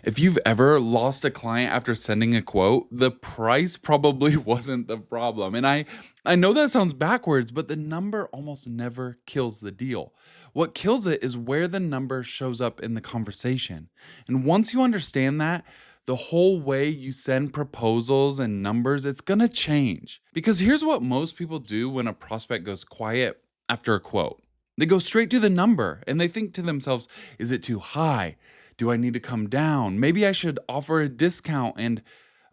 If you've ever lost a client after sending a quote, the price probably wasn't the problem. And I know that sounds backwards, but the number almost never kills the deal. What kills it is where the number shows up in the conversation. And once you understand that, the whole way you send proposals and numbers, it's going to change. Because here's what most people do when a prospect goes quiet after a quote. They go straight to the number and they think to themselves, is it too high? Do I need to come down? Maybe I should offer a discount and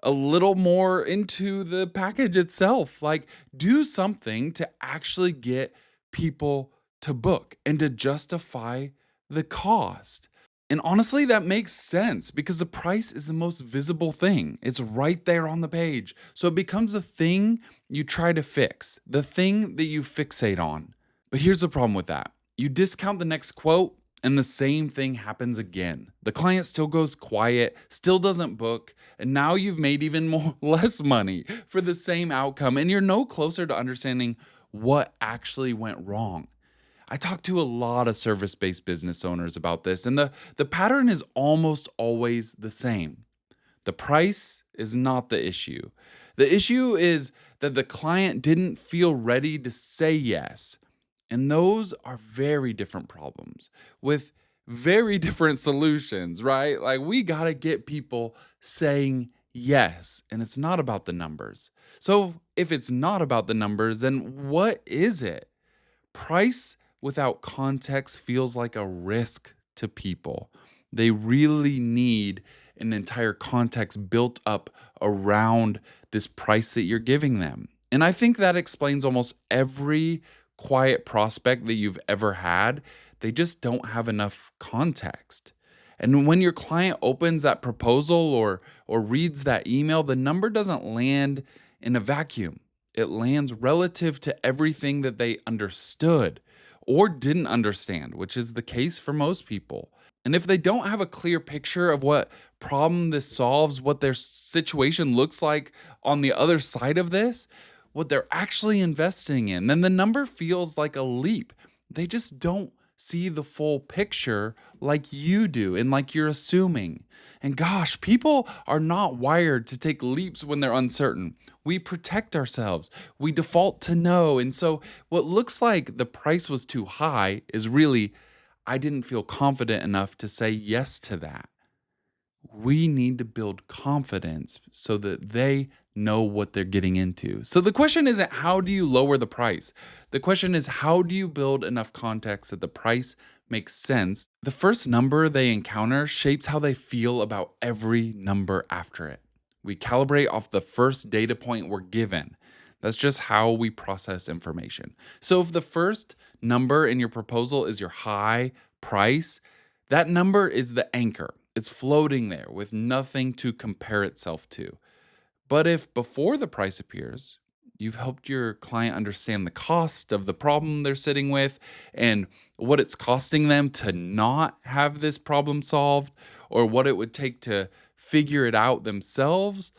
a little more into the package itself. Like, do something to actually get people to book and to justify the cost. And honestly, that makes sense because the price is the most visible thing. It's right there on the page. So it becomes the thing you try to fix, the thing that you fixate on. But here's the problem with that: you discount the next quote, and the same thing happens again. The client still goes quiet, still doesn't book, and now you've made even more less money for the same outcome, and you're no closer to understanding what actually went wrong. I talk to a lot of service-based business owners about this, and the pattern is almost always the same. The price is not the issue. The issue is that the client didn't feel ready to say yes. And those are very different problems with very different solutions, right? Like, we got to get people saying yes, and it's not about the numbers. So, if it's not about the numbers, then what is it? Price without context feels like a risk to people. They really need an entire context built up around this price that you're giving them. And I think that explains almost every quiet prospect that you've ever had. They just don't have enough context. And when your client opens that proposal or reads that email, the number doesn't land in a vacuum. It lands relative to everything that they understood or didn't understand, which is the case for most people. And if they don't have a clear picture of what problem this solves, what their situation looks like on the other side of this, what they're actually investing in, then the number feels like a leap. They just don't see the full picture like you do and like you're assuming. And gosh, people are not wired to take leaps when they're uncertain. We protect ourselves, we default to no. And so, what looks like the price was too high is really, I didn't feel confident enough to say yes to that. We need to build confidence so that they know what they're getting into. So the question isn't how do you lower the price? The question is how do you build enough context that the price makes sense? The first number they encounter shapes how they feel about every number after it. We calibrate off the first data point we're given. That's just how we process information. So if the first number in your proposal is your high price, that number is the anchor. It's floating there with nothing to compare itself to. But if before the price appears, you've helped your client understand the cost of the problem they're sitting with and what it's costing them to not have this problem solved, or what it would take to figure it out themselves,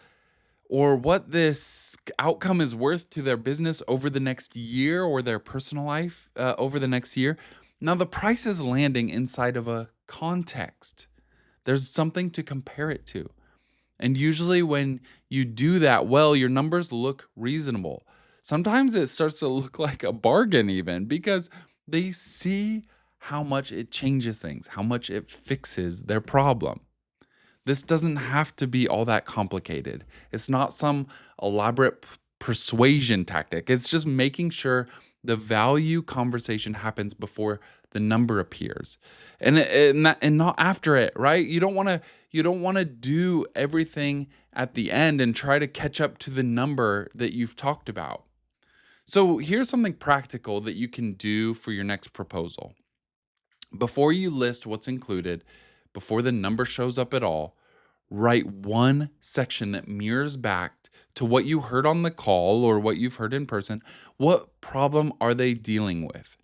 or what this outcome is worth to their business over the next year or their personal life over the next year. Now, the price is landing inside of a context. There's something to compare it to. And usually, when you do that well, your numbers look reasonable. Sometimes it starts to look like a bargain, even because they see how much it changes things, how much it fixes their problem. This doesn't have to be all that complicated. It's not some elaborate persuasion tactic. It's just making sure the value conversation happens before the number appears, and not after it, right? You don't want to do everything at the end and try to catch up to the number that you've talked about. So here's something practical that you can do for your next proposal. Before you list what's included, before the number shows up at all, write one section that mirrors back to what you heard on the call or what you've heard in person. What problem are they dealing with?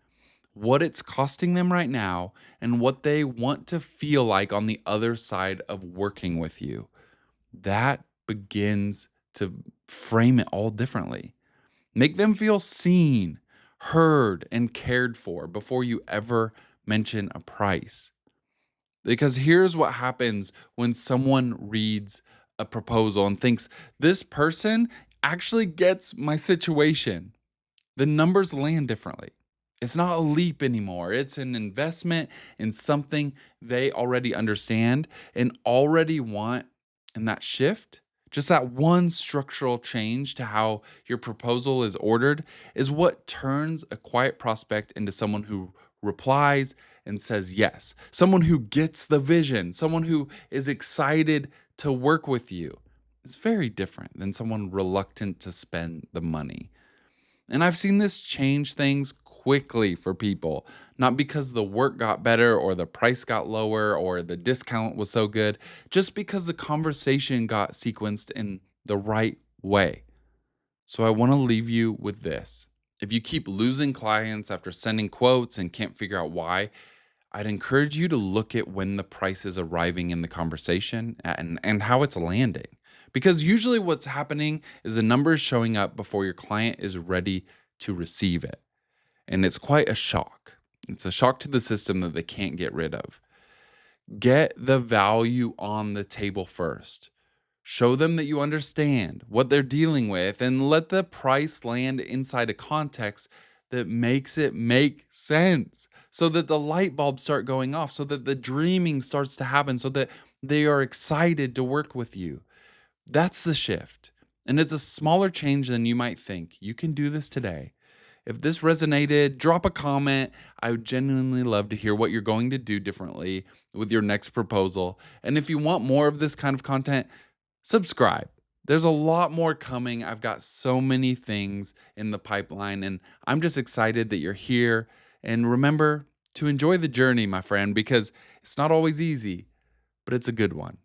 What it's costing them right now, and what they want to feel like on the other side of working with you. That begins to frame it all differently. Make them feel seen, heard, and cared for before you ever mention a price. Because here's what happens when someone reads a proposal and thinks, this person actually gets my situation. The numbers land differently. It's not a leap anymore. It's an investment in something they already understand and already want. And that shift, just that one structural change to how your proposal is ordered, is what turns a quiet prospect into someone who replies and says yes, someone who gets the vision, someone who is excited to work with you. It's very different than someone reluctant to spend the money. And I've seen this change things quickly for people, not because the work got better or the price got lower or the discount was so good, just because the conversation got sequenced in the right way. So I want to leave you with this. If you keep losing clients after sending quotes and can't figure out why, I'd encourage you to look at when the price is arriving in the conversation and how it's landing. Because usually what's happening is the number is showing up before your client is ready to receive it. And it's quite a shock. It's a shock to the system that they can't get rid of. Get the value on the table first. Show them that you understand what they're dealing with and let the price land inside a context that makes it make sense so that the light bulbs start going off, so that the dreaming starts to happen, so that they are excited to work with you. That's the shift. And it's a smaller change than you might think. You can do this today. If this resonated, drop a comment. I would genuinely love to hear what you're going to do differently with your next proposal. And if you want more of this kind of content, subscribe. There's a lot more coming. I've got so many things in the pipeline, and I'm just excited that you're here. And remember to enjoy the journey, my friend, because it's not always easy, but it's a good one.